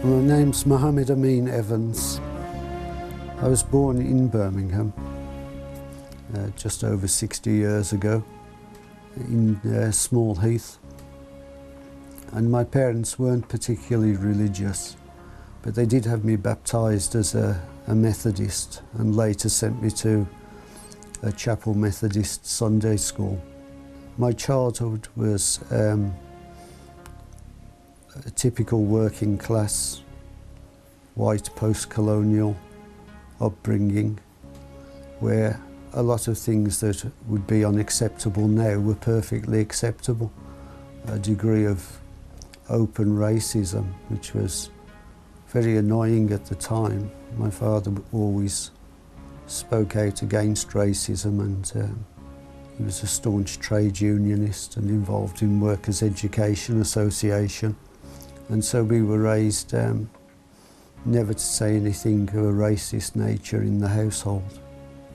My name's Mohammed Amin Evans. I was born in Birmingham just over 60 years ago in Small Heath, and my parents weren't particularly religious, but they did have me baptised as a Methodist and later sent me to a Chapel Methodist Sunday school. My childhood was a typical working class, white post-colonial upbringing, where a lot of things that would be unacceptable now were perfectly acceptable. A degree of open racism, which was very annoying at the time. My father always spoke out against racism, and he was a staunch trade unionist and involved in Workers' Education Association. And so we were raised never to say anything of a racist nature in the household,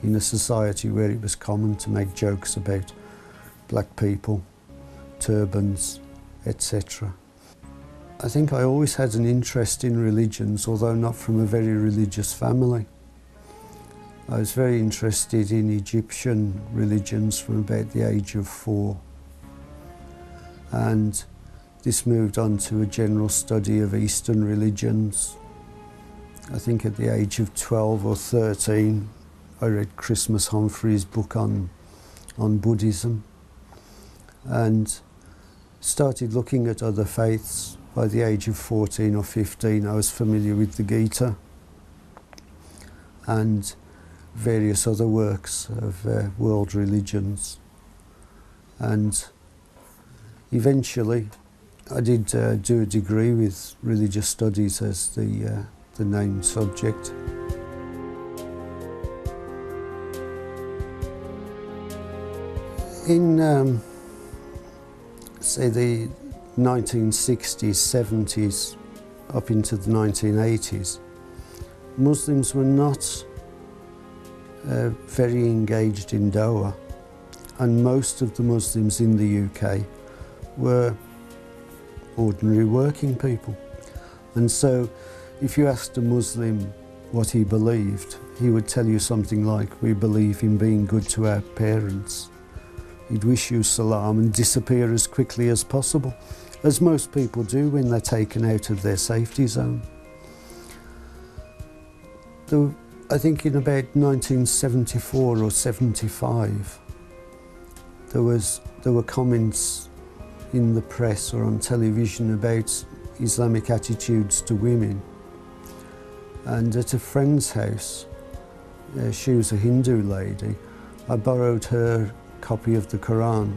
in a society where it was common to make jokes about black people, turbans, etc. I think I always had an interest in religions, although not from a very religious family. I was very interested in Egyptian religions from about the age of 4. And this moved on to a general study of Eastern religions. I think at the age of 12 or 13, I read Christmas Humphrey's book on Buddhism and started looking at other faiths. By the age of 14 or 15, I was familiar with the Gita and various other works of world religions. And eventually, I did do a degree with religious studies as the named subject. In, say, the 1960s, 70s, up into the 1980s, Muslims were not very engaged in dawah, and most of the Muslims in the UK were ordinary working people. And so if you asked a Muslim what he believed, he would tell you something like, "We believe in being good to our parents." He'd wish you salam and disappear as quickly as possible, as most people do when they're taken out of their safety zone. I think in about 1974 or 75, there were comments in the press or on television about Islamic attitudes to women. And at a friend's house, she was a Hindu lady, I borrowed her copy of the Quran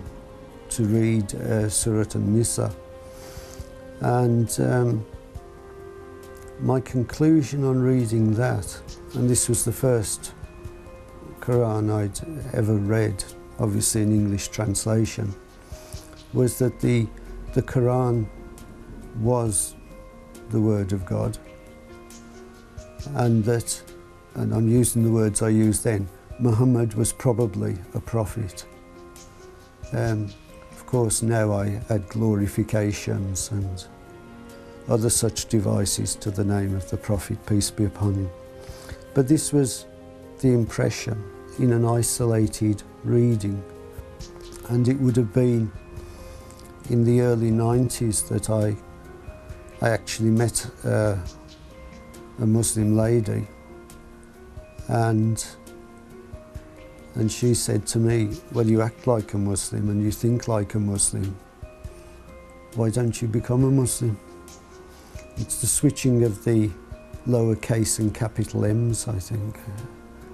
to read Surah An-Nisa. And my conclusion on reading that, and this was the first Quran I'd ever read, obviously in English translation, was that the Quran was the word of God, and that, and I'm using the words I used then, Muhammad was probably a prophet. Of course, now I add glorifications and other such devices to the name of the Prophet, peace be upon him. But this was the impression in an isolated reading, and it would have been in the early 90s that I actually met a Muslim lady, and she said to me, "Well, you act like a Muslim and you think like a Muslim. Why don't you become a Muslim?" It's the switching of the lowercase and capital M's, I think.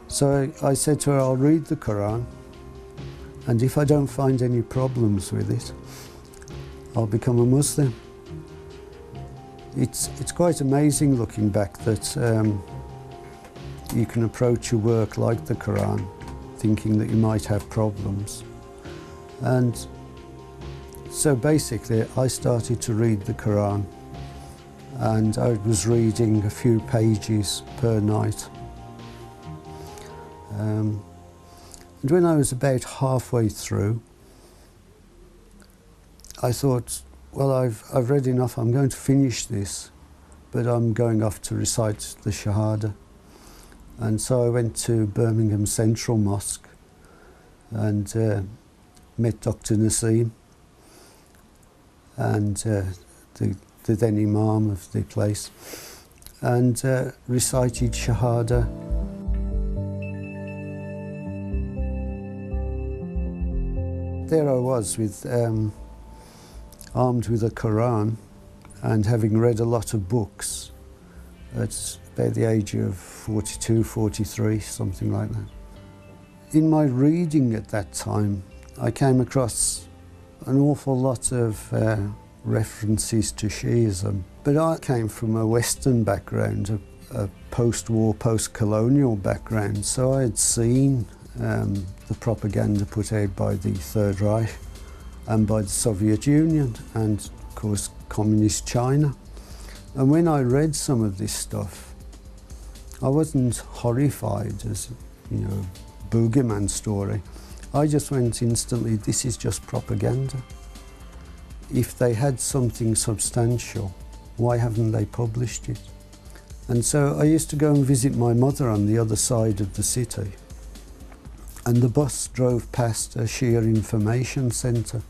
So I said to her, "I'll read the Quran, and if I don't find any problems with it, I'll become a Muslim." It's quite amazing looking back that you can approach a work like the Quran thinking that you might have problems. And so basically I started to read the Quran, and I was reading a few pages per night. And when I was about halfway through, I thought, well, I've read enough, I'm going to finish this, but I'm going off to recite the Shahada. And so I went to Birmingham Central Mosque and met Dr. Naseem and the then Imam of the place, and recited Shahada. There I was with, armed with a Quran and having read a lot of books at about the age of 42, 43, something like that. In my reading at that time, I came across an awful lot of references to Shiism. But I came from a Western background, a post-war, post-colonial background, so I had seen the propaganda put out by the Third Reich and by the Soviet Union and, of course, Communist China. And when I read some of this stuff, I wasn't horrified as, you know, boogeyman story. I just went instantly, this is just propaganda. If they had something substantial, why haven't they published it? And so I used to go and visit my mother on the other side of the city. And the bus drove past a Shia information centre.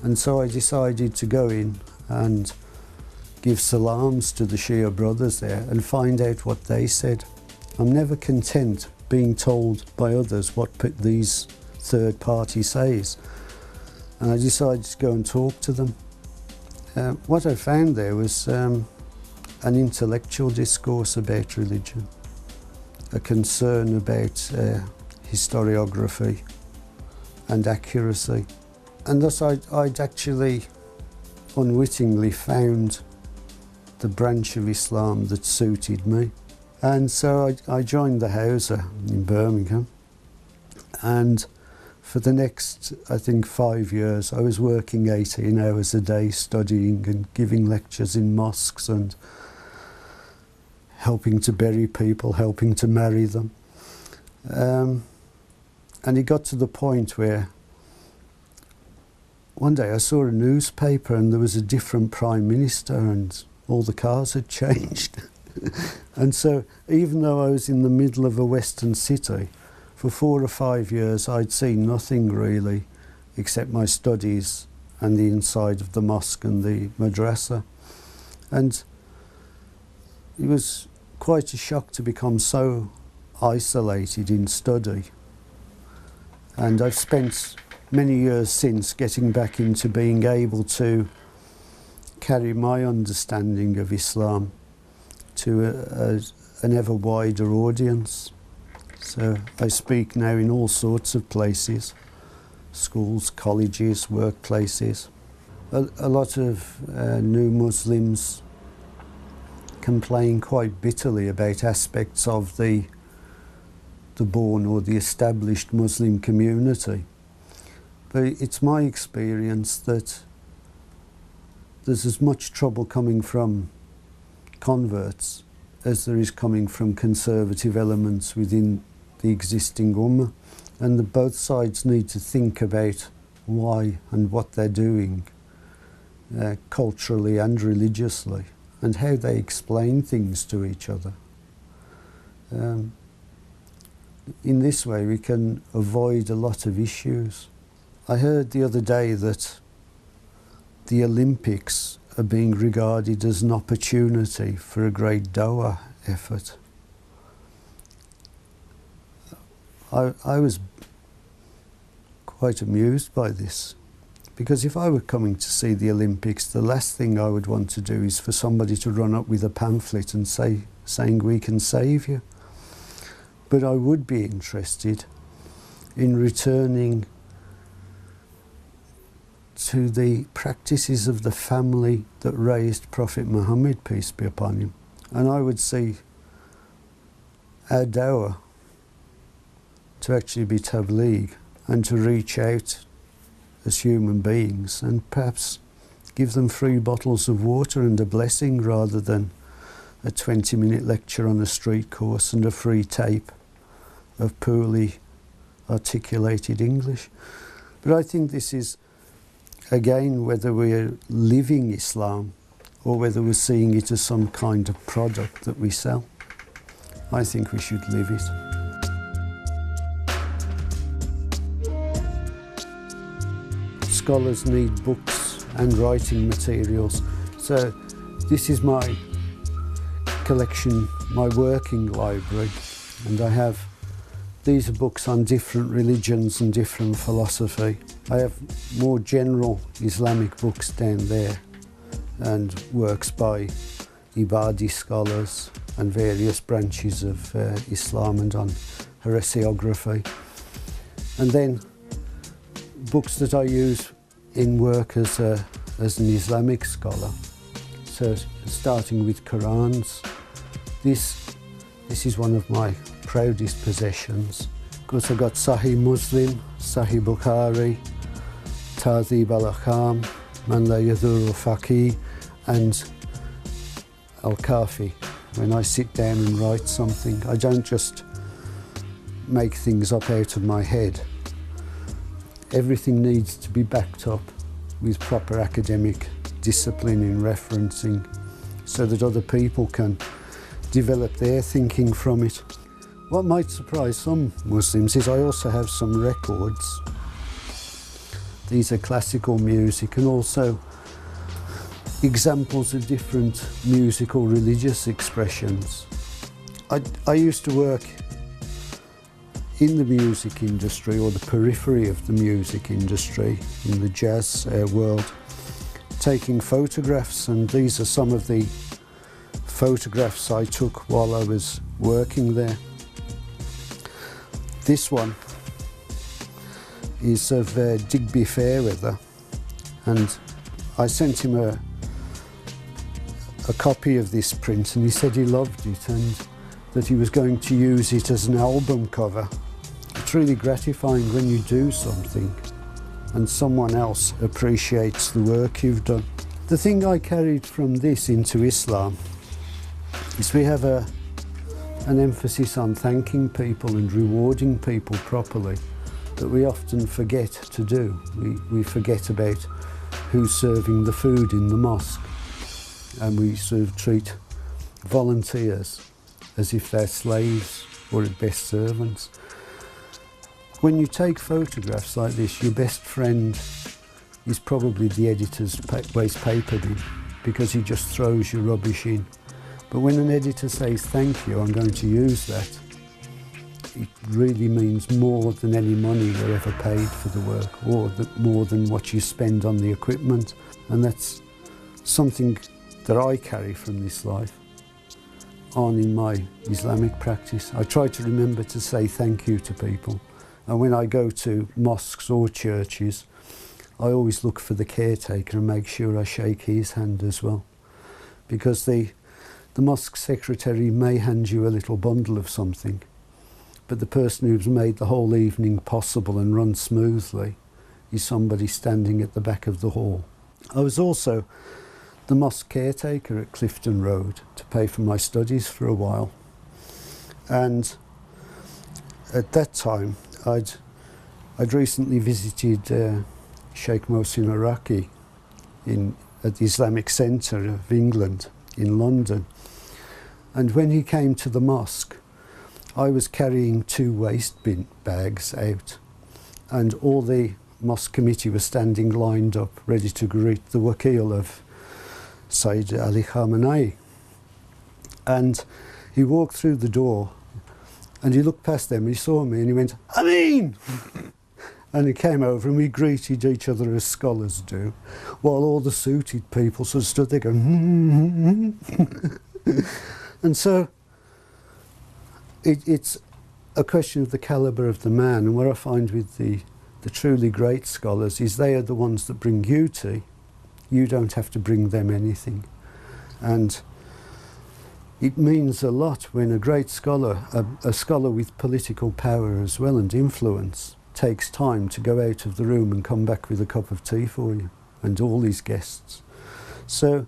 And so I decided to go in and give salams to the Shia brothers there and find out what they said. I'm never content being told by others what these third party says. And I decided to go and talk to them. What I found there was an intellectual discourse about religion, a concern about historiography and accuracy. And thus I'd actually unwittingly found the branch of Islam that suited me. And so I joined the Hausa in Birmingham, and for the next, I think, 5 years, I was working 18 hours a day studying and giving lectures in mosques and helping to bury people, helping to marry them. And it got to the point where one day I saw a newspaper and there was a different Prime Minister and all the cars had changed. And so even though I was in the middle of a Western city, for 4 or 5 years I'd seen nothing really except my studies and the inside of the mosque and the madrasa. And it was quite a shock to become so isolated in study. And I've spent many years since getting back into being able to carry my understanding of Islam to an ever wider audience. So I speak now in all sorts of places, schools, colleges, workplaces. A lot of new Muslims complain quite bitterly about aspects of the born or the established Muslim community. But it's my experience that there's as much trouble coming from converts as there is coming from conservative elements within the existing ummah, and both sides need to think about why and what they're doing culturally and religiously, and how they explain things to each other. In this way we can avoid a lot of issues. I heard the other day that the Olympics are being regarded as an opportunity for a great dawah effort. I was quite amused by this, because if I were coming to see the Olympics, the last thing I would want to do is for somebody to run up with a pamphlet and saying we can save you. But I would be interested in returning to the practices of the family that raised Prophet Muhammad, peace be upon him. And I would see our dawah to actually be tabligh and to reach out as human beings and perhaps give them free bottles of water and a blessing rather than a 20-minute lecture on a street course and a free tape of poorly articulated English. But I think this is, again, whether we're living Islam or whether we're seeing it as some kind of product that we sell. I think we should live it. Scholars need books and writing materials, so this is my collection, my working library, and I have these are books on different religions and different philosophy. I have more general Islamic books down there and works by Ibadi scholars and various branches of Islam and on heresiography. And then books that I use in work as an Islamic scholar. So starting with Qurans, this is one of my proudest possessions. Of course I've got Sahih Muslim, Sahih Bukhari, Tahzib al-Ahkam, Man la Yadhurru Faqih, and al-Kafi. When I sit down and write something, I don't just make things up out of my head. Everything needs to be backed up with proper academic discipline in referencing so that other people can develop their thinking from it. What might surprise some Muslims is I also have some records. These are classical music and also examples of different musical religious expressions. I used to work in the music industry, or the periphery of the music industry, in the jazz world, taking photographs, and these are some of the photographs I took while I was working there. This one is of Digby Fairweather, and I sent him a copy of this print, and he said he loved it and that he was going to use it as an album cover. It's really gratifying when you do something and someone else appreciates the work you've done. The thing I carried from this into Islam is we have an emphasis on thanking people and rewarding people properly that we often forget to do. We forget about who's serving the food in the mosque, and we sort of treat volunteers as if they're slaves or at best servants. When you take photographs like this, your best friend is probably the editor's waste paper bin, because he just throws your rubbish in. But when an editor says, thank you, I'm going to use that, it really means more than any money they ever paid for the work, or more than what you spend on the equipment. And that's something that I carry from this life on in my Islamic practice. I try to remember to say thank you to people. And when I go to mosques or churches, I always look for the caretaker and make sure I shake his hand as well. Because the mosque secretary may hand you a little bundle of something, but the person who's made the whole evening possible and run smoothly is somebody standing at the back of the hall. I was also the mosque caretaker at Clifton Road to pay for my studies for a while. And at that time, I'd recently visited Sheikh Mohsin Iraqi at the Islamic Centre of England in London. And when he came to the mosque, I was carrying 2 waste bin bags out, and all the mosque committee was standing lined up, ready to greet the Wakil of Sayyid Ali Khamenei. And he walked through the door, and he looked past them, and he saw me, and he went, Ameen! And he came over, and we greeted each other as scholars do, while all the suited people sort of stood there going, And so it's a question of the calibre of the man. And what I find with the truly great scholars is they are the ones that bring you tea. You don't have to bring them anything. And it means a lot when a great scholar, a scholar with political power as well and influence, takes time to go out of the room and come back with a cup of tea for you and all his guests. So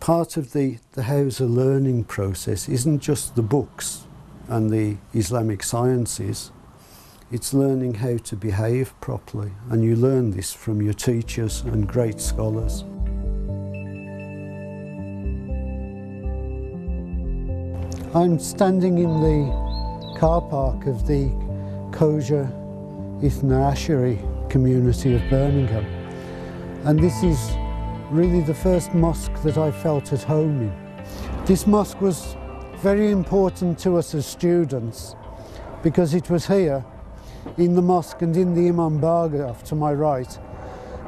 part of the Hausa learning process isn't just the books and the Islamic sciences, it's learning how to behave properly, and you learn this from your teachers and great scholars. I'm standing in the car park of the Kosher Ithna Asheri community of Birmingham, and this is really the first mosque that I felt at home in. This mosque was very important to us as students because it was here in the mosque and in the Imam Bargah to my right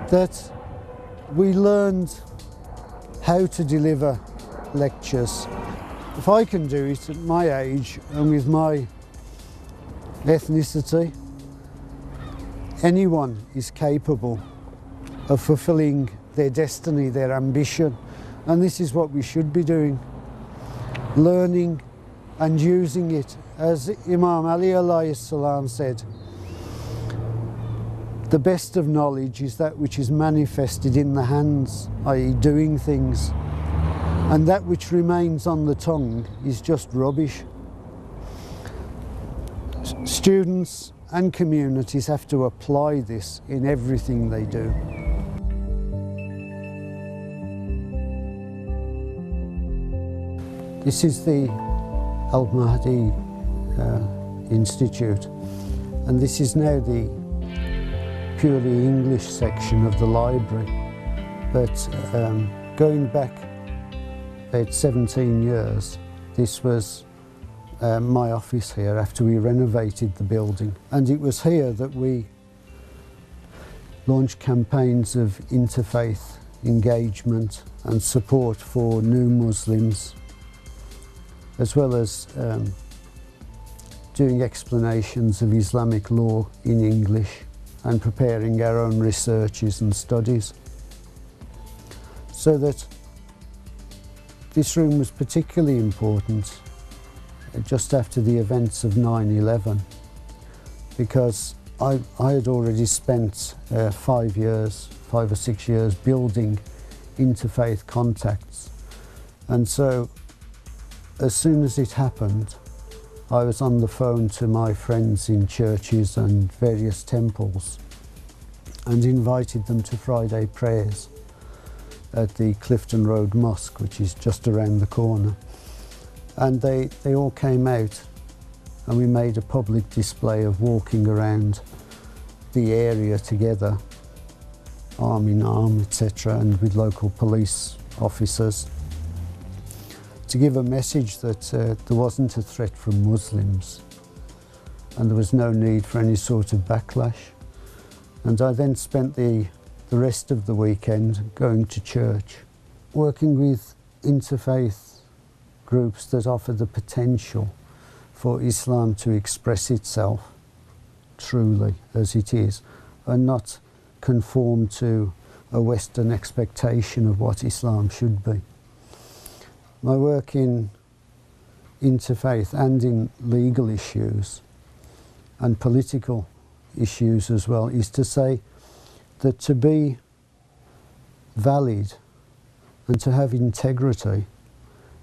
that we learned how to deliver lectures. If I can do it at my age and with my ethnicity, anyone is capable of fulfilling their destiny, their ambition, and this is what we should be doing, learning and using it. As Imam Ali alayhi salam said, the best of knowledge is that which is manifested in the hands, i.e. doing things, and that which remains on the tongue is just rubbish. Students and communities have to apply this in everything they do. This is the al-Mahdi Institute, and this is now the purely English section of the library. But going back about 17 years, this was my office here after we renovated the building. And it was here that we launched campaigns of interfaith engagement and support for new Muslims, as well as doing explanations of Islamic law in English and preparing our own researches and studies. So that this room was particularly important just after the events of 9/11, because I had already spent 5 or 6 years building interfaith contacts, and so as soon as it happened, I was on the phone to my friends in churches and various temples and invited them to Friday prayers at the Clifton Road Mosque, which is just around the corner. And they all came out, and we made a public display of walking around the area together, arm in arm, etc., and with local police officers, to give a message that there wasn't a threat from Muslims and there was no need for any sort of backlash. And I then spent the rest of the weekend going to church, working with interfaith groups that offer the potential for Islam to express itself truly as it is and not conform to a Western expectation of what Islam should be. My work in interfaith and in legal issues and political issues as well is to say that to be valid and to have integrity,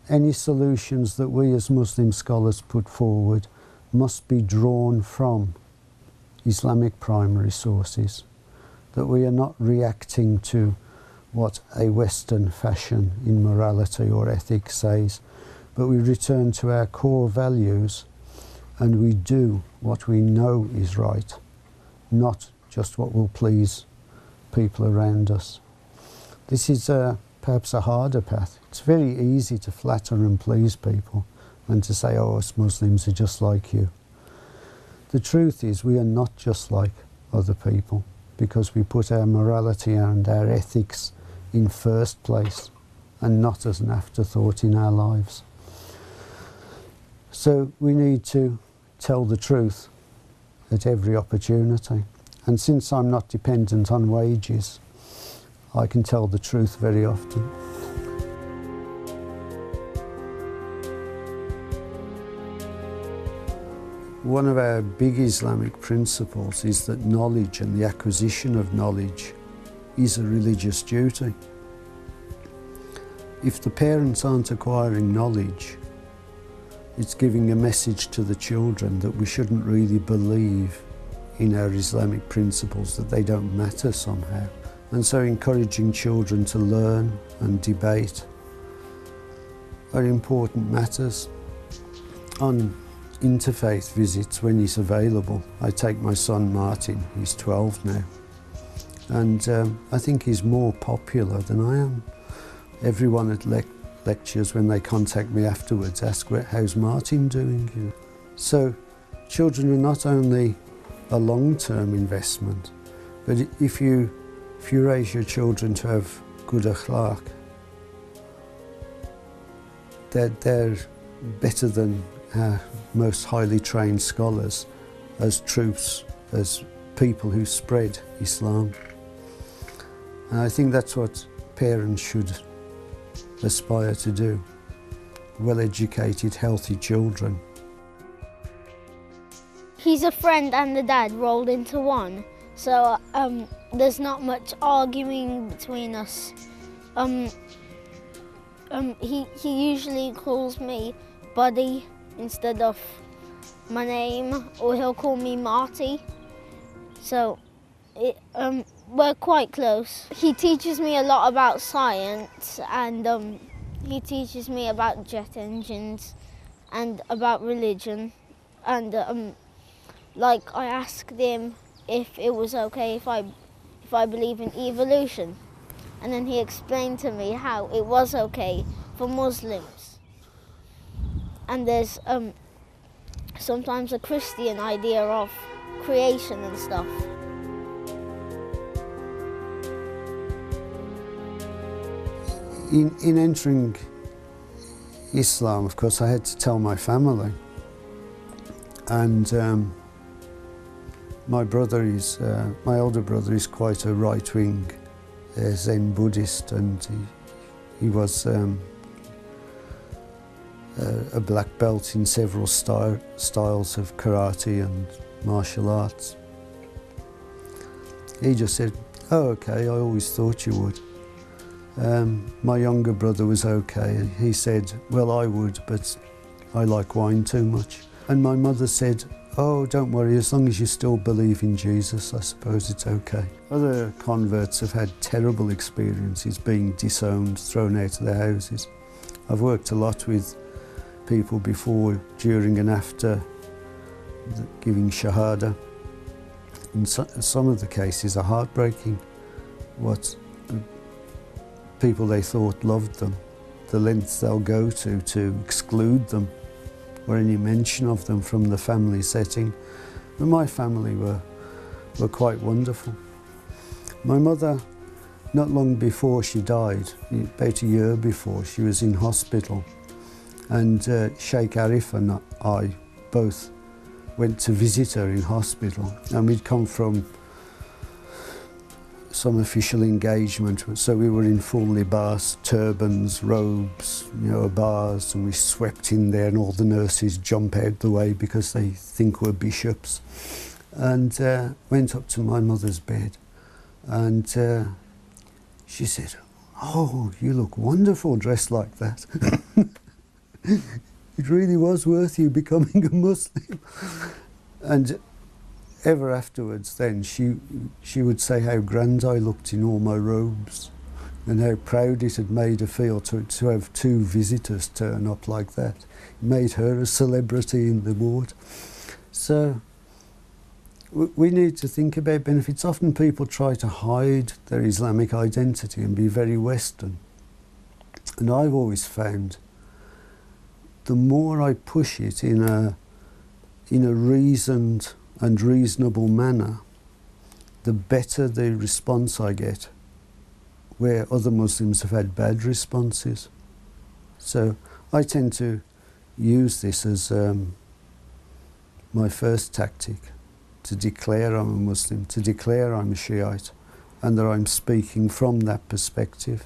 any solutions that we as Muslim scholars put forward must be drawn from Islamic primary sources, that we are not reacting to what a Western fashion in morality or ethics says, but we return to our core values and we do what we know is right, not just what will please people around us. This is perhaps a harder path. It's very easy to flatter and please people and to say, oh, us Muslims are just like you. The truth is we are not just like other people because we put our morality and our ethics in first place and not as an afterthought in our lives. So we need to tell the truth at every opportunity. And since I'm not dependent on wages, I can tell the truth very often. One of our big Islamic principles is that knowledge and the acquisition of knowledge is a religious duty. If the parents aren't acquiring knowledge, it's giving a message to the children that we shouldn't really believe in our Islamic principles, that they don't matter somehow. And so encouraging children to learn and debate are important matters. On interfaith visits, when he's available, I take my son Martin, he's 12 now, and I think he's more popular than I am. Everyone at lectures, when they contact me afterwards, ask, how's Martin doing? So children are not only a long-term investment, but if you raise your children to have good akhlaq, they're better than most highly trained scholars, as troops, as people who spread Islam. And I think that's what parents should aspire to do. Well-educated, healthy children. He's a friend and the dad rolled into one, so there's not much arguing between us. He usually calls me Buddy instead of my name, or he'll call me Marty. So we're quite close. He teaches me a lot about science, and he teaches me about jet engines and about religion. And like, I asked him if it was okay if I believe in evolution, and then he explained to me how it was okay for Muslims. And there's sometimes a Christian idea of creation and stuff. In entering Islam, of course, I had to tell my family. And my older brother is quite a right-wing Zen Buddhist, and he was a black belt in several styles of karate and martial arts. He just said, "Oh, okay, I always thought you would." My younger brother was okay. He said, "Well, I would, but I like wine too much." And my mother said, "Oh, don't worry, as long as you still believe in Jesus, I suppose it's okay." Other converts have had terrible experiences being disowned, thrown out of their houses. I've worked a lot with people before, during and after giving Shahada. And some of the cases are heartbreaking. What people they thought loved them, the lengths they'll go to exclude them or any mention of them from the family setting. But my family were quite wonderful. My mother, not long before she died, about a year before, she was in hospital, and Sheikh Arif and I both went to visit her in hospital, and we'd come from some official engagement, so we were in full libas, turbans, robes, bars, and we swept in there, and all the nurses jump out the way because they think we're bishops. And went up to my mother's bed, and she said, "Oh, you look wonderful dressed like that." It really was worth you becoming a Muslim. And ever afterwards then, she would say how grand I looked in all my robes and how proud it had made her feel to have two visitors turn up like that. It made her a celebrity in the ward. So we need to think about benefits. Often people try to hide their Islamic identity and be very Western. And I've always found the more I push it in a reasoned and reasonable manner, the better the response I get, where other Muslims have had bad responses. So I tend to use this as my first tactic, to declare I'm a Muslim, to declare I'm a Shiite, and that I'm speaking from that perspective.